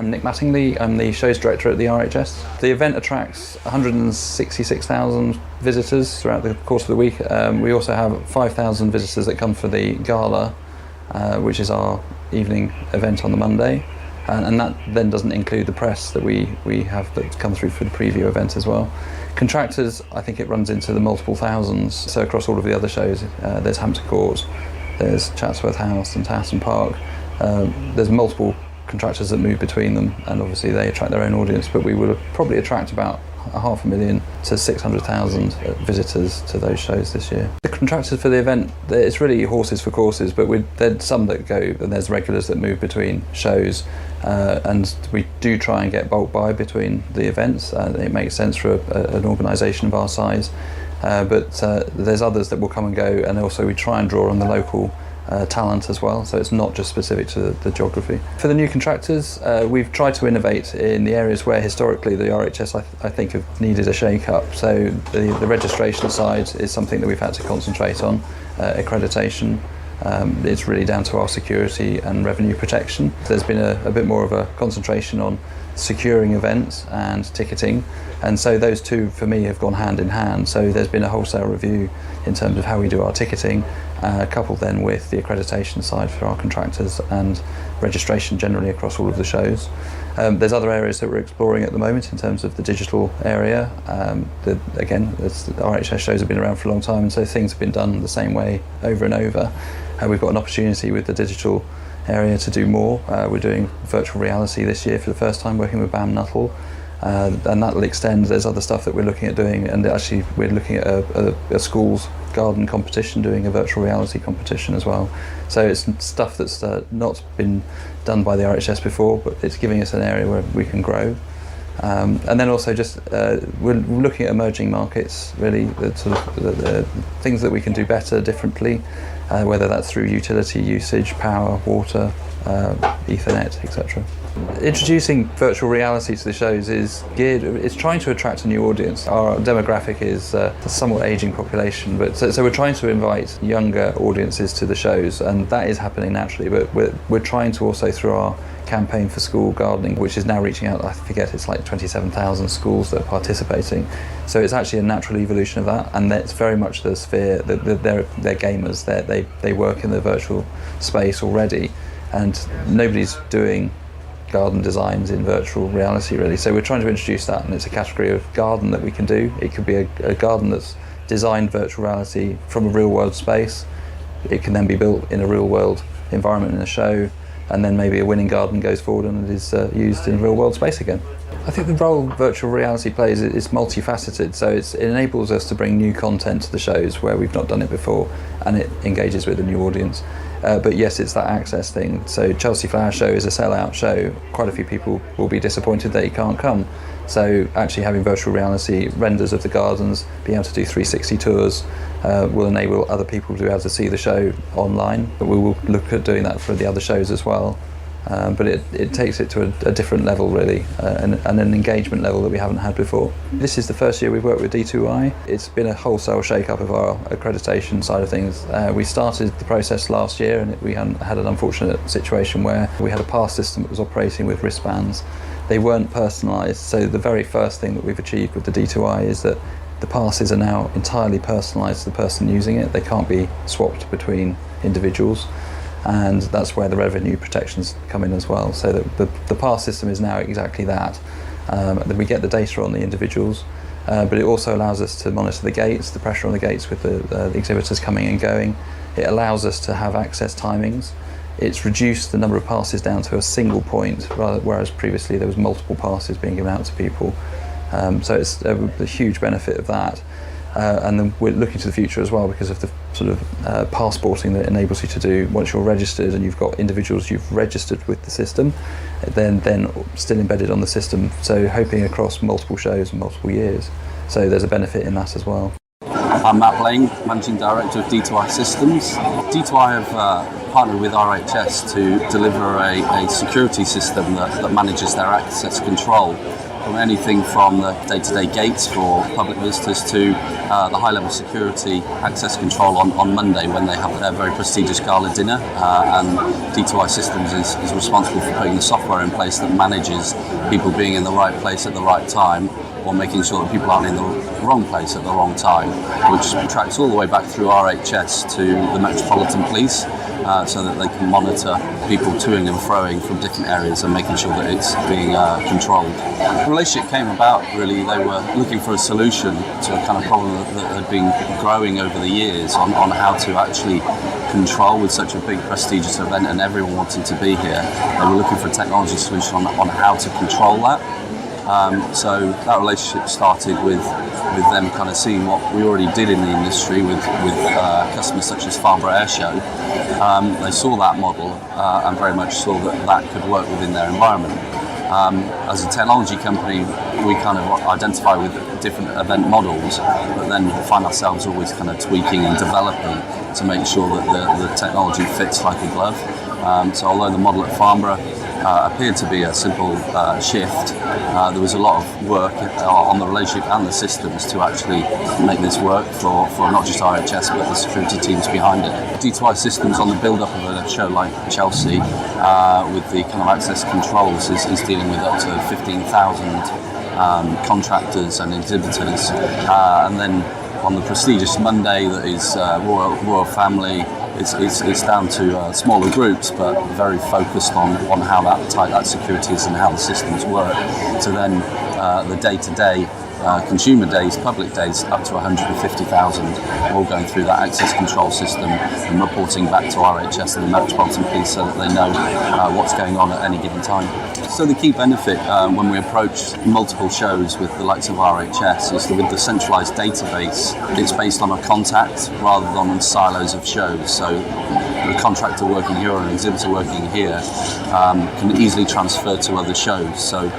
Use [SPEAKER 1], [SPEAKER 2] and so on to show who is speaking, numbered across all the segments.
[SPEAKER 1] I'm Nick Mattingly. I'm the shows director at the RHS. The event attracts 166,000 visitors throughout the course of the week. We also have 5,000 visitors that come for the gala, which is our evening event on the Monday. And that then doesn't include the press that we have that come through for the preview event as well. Contractors, I think it runs into the multiple thousands. So across all of the other shows, there's Hampton Court, there's Chatsworth House and Towson Park. There's multiple contractors that move between them, and obviously they attract their own audience, but we would probably attract about 500,000 to 600,000 visitors to those shows this year. The contractors for the event, it's really horses for courses, but there's some that go, and there's regulars that move between shows, and we do try and get bulk buy between the events. It makes sense for an organisation of our size, but there's others that will come and go, and also we try and draw on the local talent as well, so it's not just specific to the geography. For the new contractors, we've tried to innovate in the areas where historically the RHS I think have needed a shake-up. So the registration side is something that we've had to concentrate on. Accreditation, it's really down to our security and revenue protection. There's been a bit more of a concentration on securing events and ticketing, and so those two for me have gone hand in hand. So there's been a wholesale review in terms of how we do our ticketing, coupled then with the accreditation side for our contractors and registration generally across all of the shows. There's other areas that we're exploring at the moment in terms of the digital area. Again, the RHS shows have been around for a long time, and so things have been done the same way over and over. We've got an opportunity with the digital area to do more. We're doing virtual reality this year for the first time, working with BAM Nuttall, and that will extend. There's other stuff that we're looking at doing, and actually we're looking at a school's garden competition, doing a virtual reality competition as well. So it's stuff that's not been done by the RHS before, but it's giving us an area where we can grow. And then also just we're looking at emerging markets, really, the things that we can do better, differently, whether that's through utility usage, power, water, Ethernet, etc. Introducing virtual reality to the shows it's trying to attract a new audience. Our demographic is a somewhat ageing population, but so we're trying to invite younger audiences to the shows, and that is happening naturally, but we're trying to also, through our campaign for school gardening, which is now reaching out, I forget, it's like 27,000 schools that are participating. So it's actually a natural evolution of that, and that's very much the sphere that they're gamers. They work in the virtual space already, and nobody's doing garden designs in virtual reality really. So we're trying to introduce that, and it's a category of garden that we can do. It could be a garden that's designed virtual reality from a real world space. It can then be built in a real world environment in a show, and then maybe a winning garden goes forward and it is used in real world space again. I think the role virtual reality plays is multifaceted, so it enables us to bring new content to the shows where we've not done it before, and it engages with a new audience. But yes, it's that access thing. So Chelsea Flower Show is a sell-out show. Quite a few people will be disappointed that he can't come. So actually having virtual reality renders of the gardens, being able to do 360 tours, will enable other people to be able to see the show online. But we will look at doing that for the other shows as well. But it takes it to a different level really, and an engagement level that we haven't had before. This is the first year we've worked with D2i. It's been a wholesale shake-up of our accreditation side of things. We started the process last year, and we had an unfortunate situation where we had a pass system that was operating with wristbands. They weren't personalised, so the very first thing that we've achieved with the D2i is that the passes are now entirely personalised to the person using it. They can't be swapped between individuals. And that's where the revenue protections come in as well. So that the pass system is now exactly that. That we get the data on the individuals, but it also allows us to monitor the gates, the pressure on the gates with the exhibitors coming and going. It allows us to have access timings. It's reduced the number of passes down to a single point, whereas previously there was multiple passes being given out to people. So it's a huge benefit of that. And then we're looking to the future as well, because of the sort of passporting that enables you to do once you're registered and you've got individuals you've registered with the system, then still embedded on the system, so hoping across multiple shows and multiple years. So there's a benefit in that as well.
[SPEAKER 2] I'm Matt Blaine, Managing Director of D2i Systems. D2i have partnered with RHS to deliver a security system that manages their access control from anything from the day-to-day gates for public visitors to the high-level security access control on Monday when they have their very prestigious gala dinner. And D2i Systems is responsible for putting the software in place that manages people being in the right place at the right time, or making sure that people aren't in the wrong place at the wrong time, which tracks all the way back through RHS to the Metropolitan Police, so that they can monitor people toing and froing from different areas and making sure that it's being controlled. The relationship came about, really, they were looking for a solution to a kind of problem that had been growing over the years on how to actually control with such a big prestigious event and everyone wanting to be here. They were looking for a technology solution on how to control that. So that relationship started with them kind of seeing what we already did in the industry with customers such as Farnborough Air Show. They saw that model and very much saw that could work within their environment. As a technology company, we kind of identify with different event models, but then find ourselves always kind of tweaking and developing to make sure that the technology fits like a glove. So although the model at Farnborough appeared to be a simple shift, there was a lot of work on the relationship and the systems to actually make this work for not just RHS but the security teams behind it. D2i Systems on the build-up of a show like Chelsea with the kind of access controls is dealing with up to 15,000 contractors and exhibitors, and then on the prestigious Monday that is royal family, it's down to smaller groups, but very focused on how tight that security is and how the systems work. So then the day-to-day consumer days, public days, up to 150,000, all going through that access control system and reporting back to RHS and the Metropolitan Police so that they know what's going on at any given time. So the key benefit when we approach multiple shows with the likes of RHS is that with the centralised database, it's based on a contact rather than on silos of shows. So a contractor working here or an exhibitor working here can easily transfer to other shows. So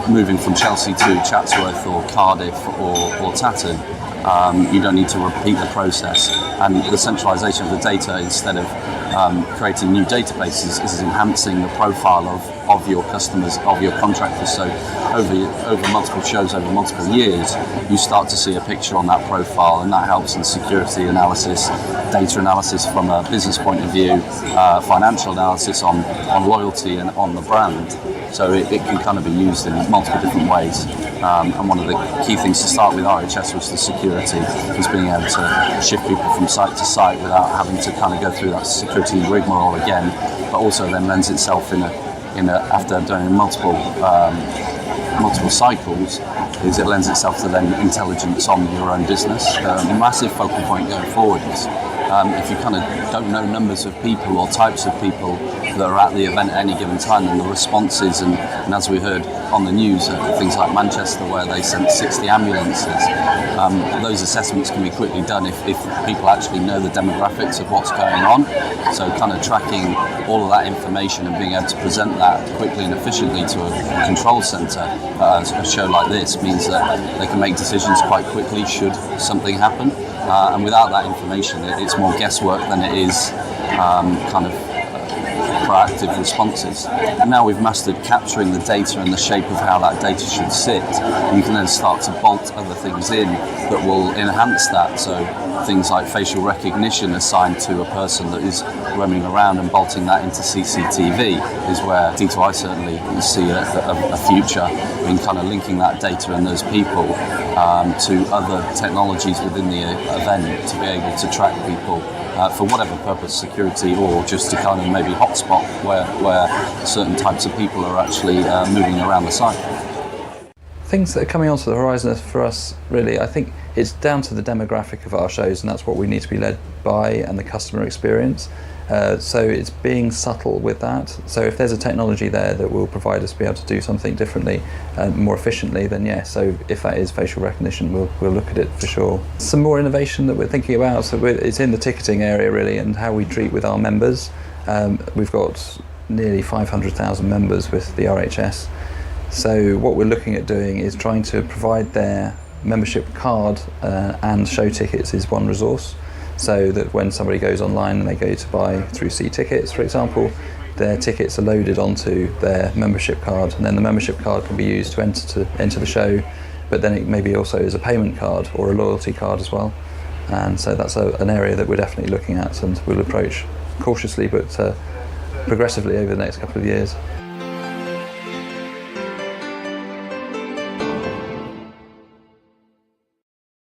[SPEAKER 2] moving from Chelsea to Chatsworth or Cardiff or Tatton, you don't need to repeat the process. And the centralisation of the data, instead of creating new databases, is enhancing the profile of your customers, of your contractors. So over multiple shows, over multiple years, you start to see a picture on that profile, and that helps in security analysis, data analysis from a business point of view, financial analysis on loyalty and on the brand. So it can kind of be used in multiple different ways. And one of the key things to start with RHS was the security, was being able to shift people from site to site without having to kind of go through that security rigmarole again, but also then lends itself after doing multiple cycles, is it lends itself to then intelligence on your own business. A massive focal point going forward is if you kind of don't know numbers of people or types of people that are at the event at any given time, and the responses, and as we heard on the news, things like Manchester where they sent 60 ambulances, those assessments can be quickly done if people actually know the demographics of what's going on. So kind of tracking all of that information and being able to present that quickly and efficiently to a control centre, a show like this, means that they can make decisions quite quickly should something happen. And without that information, it's more guesswork than it is kind of proactive responses. Now we've mastered capturing the data and the shape of how that data should sit, you can then start to bolt other things in that will enhance that. So things like facial recognition assigned to a person that is roaming around and bolting that into CCTV is where D2i certainly see a future in kind of linking that data and those people to other technologies within the event to be able to track people for whatever purpose, security or just to kind of maybe hotspot where certain types of people are actually moving around the site.
[SPEAKER 1] Things that are coming onto the horizon for us, really, I think it's down to the demographic of our shows, and that's what we need to be led by, and the customer experience. So it's being subtle with that. So if there's a technology there that will provide us to be able to do something differently and more efficiently, then yes. So if that is facial recognition, we'll look at it for sure. Some more innovation that we're thinking about, so it's in the ticketing area really, and how we treat with our members. We've got nearly 500,000 members with the RHS. So what we're looking at doing is trying to provide their membership card and show tickets is one resource. So that when somebody goes online and they go to buy through C-Tickets, for example, their tickets are loaded onto their membership card, and then the membership card can be used to enter the show, but then it maybe also is a payment card or a loyalty card as well. And so that's an area that we're definitely looking at, and we'll approach cautiously but progressively over the next couple of years.